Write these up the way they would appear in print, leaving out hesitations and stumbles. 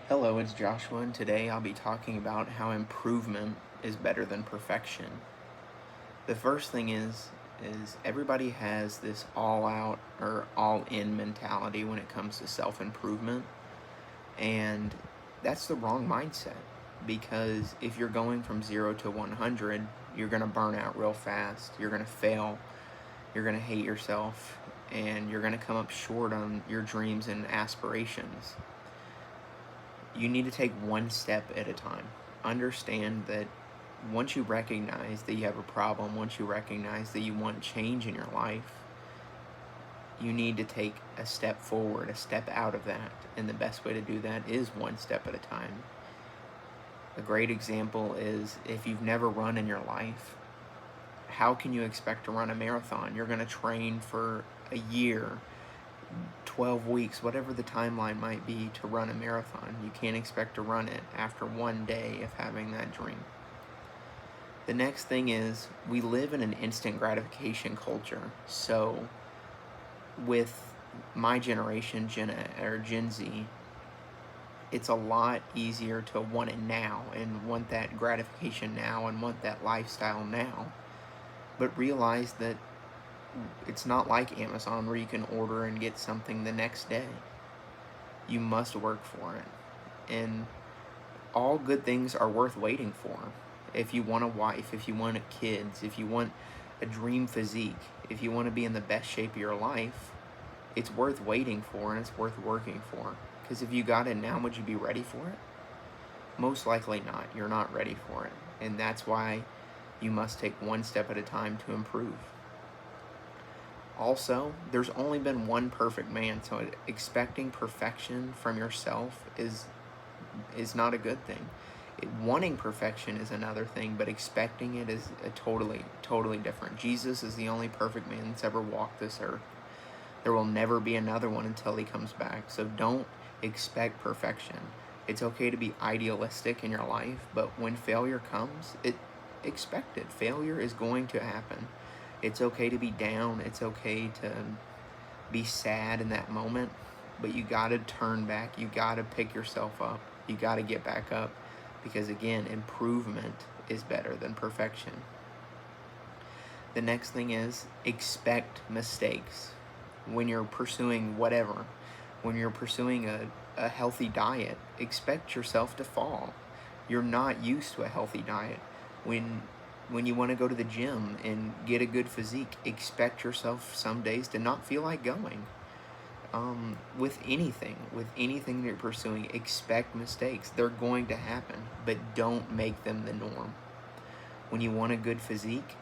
Hello, it's Joshua, and today I'll be talking about how improvement is better than perfection. The first thing is everybody has this all out or all in mentality when it comes to self-improvement, and that's the wrong mindset because if you're going from 0 to 100, you're going to burn out real fast. You're going to fail. You're going to hate yourself, and you're going to come up short on your dreams and aspirations. You need to take one step at a time. Understand that once you recognize that you have a problem, once you recognize that you want change in your life, you need to take a step forward, a step out of that. And the best way to do that is one step at a time. A great example is if you've never run in your life, how can you expect to run a marathon? You're going to train for a year, 12 weeks, whatever the timeline might be to run a marathon. You can't expect to run it after one day of having that dream. The next thing is we live in an instant gratification culture. So with my generation, Gen Z, it's a lot easier to want it now and want that gratification now and want that lifestyle now. But realize that it's not like Amazon where you can order and get something the next day. You must work for it. And all good things are worth waiting for. If you want a wife, if you want kids, if you want a dream physique, if you want to be in the best shape of your life, it's worth waiting for and it's worth working for. Because if you got it now, would you be ready for it? Most likely not. You're not ready for it. And that's why you must take one step at a time to improve. Also, there's only been one perfect man, so expecting perfection from yourself is not a good thing. Wanting perfection is another thing, but expecting it is a totally different. Jesus is the only perfect man that's ever walked this earth. There will never be another one until he comes back. So don't expect perfection. It's okay to be idealistic in your life, but when failure comes, expect it. Failure is going to happen. It's okay to be down. It's okay to be sad in that moment, but you got to turn back. You got to pick yourself up. You got to get back up because, again, improvement is better than perfection. The next thing is expect mistakes. When you're pursuing whatever, when you're pursuing a healthy diet, expect yourself to fall. You're not used to a healthy diet. When you want to go to the gym and get a good physique, expect yourself some days to not feel like going. With anything that you're pursuing, expect mistakes. They're going to happen, but don't make them the norm. When you want a good physique,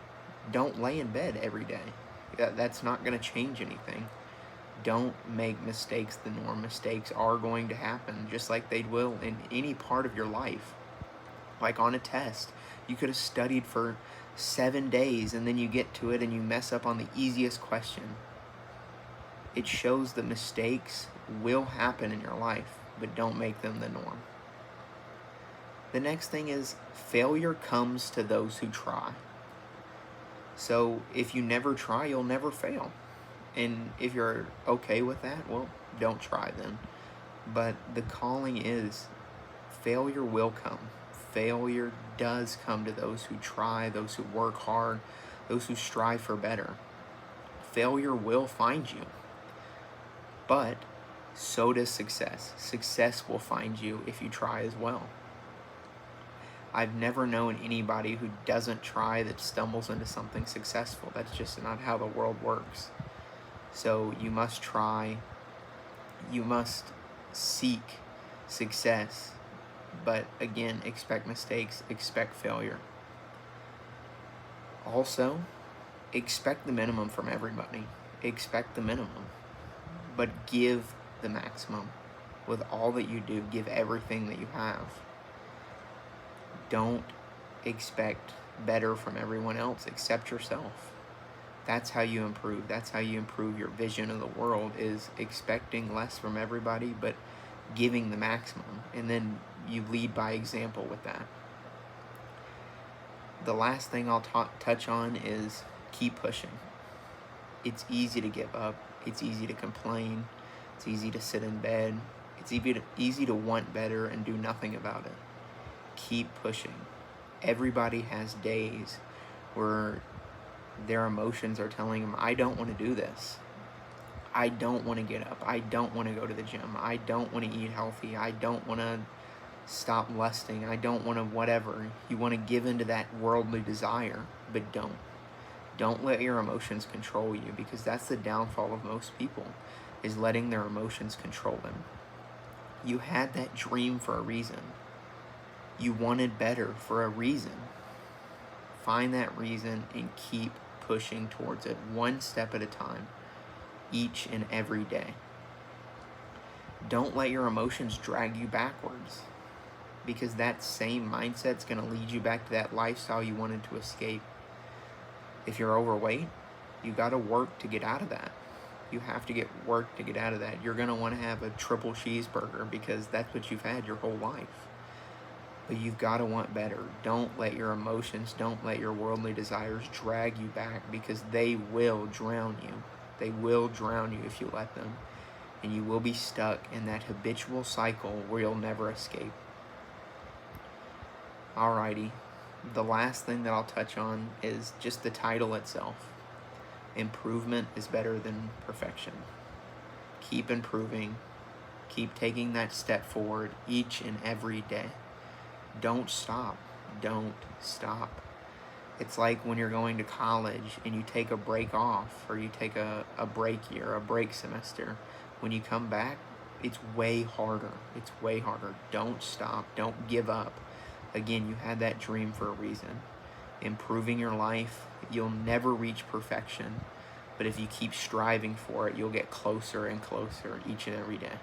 don't lay in bed every day. That's not going to change anything. Don't make mistakes the norm. Mistakes are going to happen, just like they will in any part of your life. Like on a test, you could have studied for 7 days and then you get to it and you mess up on the easiest question. It shows that mistakes will happen in your life, but don't make them the norm. The next thing is failure comes to those who try. So if you never try, you'll never fail. And if you're okay with that, well, don't try then. But the calling is failure will come. Failure does come to those who try, those who work hard, those who strive for better. Failure will find you. But so does success. Success will find you if you try as well. I've never known anybody who doesn't try that stumbles into something successful. That's just not how the world works. So you must try. You must seek success. But again, expect mistakes, expect failure. Also, expect the minimum from everybody. Expect the minimum, but give the maximum. With all that you do, give everything that you have. Don't expect better from everyone else. Accept yourself. That's how you improve. That's how you improve your vision of the world, is expecting less from everybody, but giving the maximum. And then you lead by example with that. The last thing I'll touch on is keep pushing. It's easy to give up. It's easy to complain. It's easy to sit in bed. It's easy to want better and do nothing about it. Keep pushing. Everybody has days where their emotions are telling them, I don't want to do this. I don't want to get up. I don't want to go to the gym. I don't want to eat healthy. I don't want to stop lusting. I don't want to whatever. You want to give into that worldly desire, but don't. Don't let your emotions control you, because that's the downfall of most people, is letting their emotions control them. You had that dream for a reason. You wanted better for a reason. Find that reason and keep pushing towards it, one step at a time, each and every day. Don't let your emotions drag you backwards, because that same mindset's going to lead you back to that lifestyle you wanted to escape. If you're overweight, you got to work to get out of that. You have to get work to get out of that. You're going to want to have a triple cheeseburger because that's what you've had your whole life. But you've got to want better. Don't let your emotions, don't let your worldly desires drag you back, because they will drown you. They will drown you if you let them. And you will be stuck in that habitual cycle where you'll never escape. Alrighty. The last thing that I'll touch on is just the title itself. Improvement is better than perfection. Keep improving. Keep taking that step forward each and every day. Don't stop. Don't stop. It's like when you're going to college and you take a break off, or you take a break year, a break semester. When you come back, it's way harder. It's way harder. Don't stop. Don't give up. Again, you had that dream for a reason. Improving your life, you'll never reach perfection, but if you keep striving for it, you'll get closer and closer each and every day.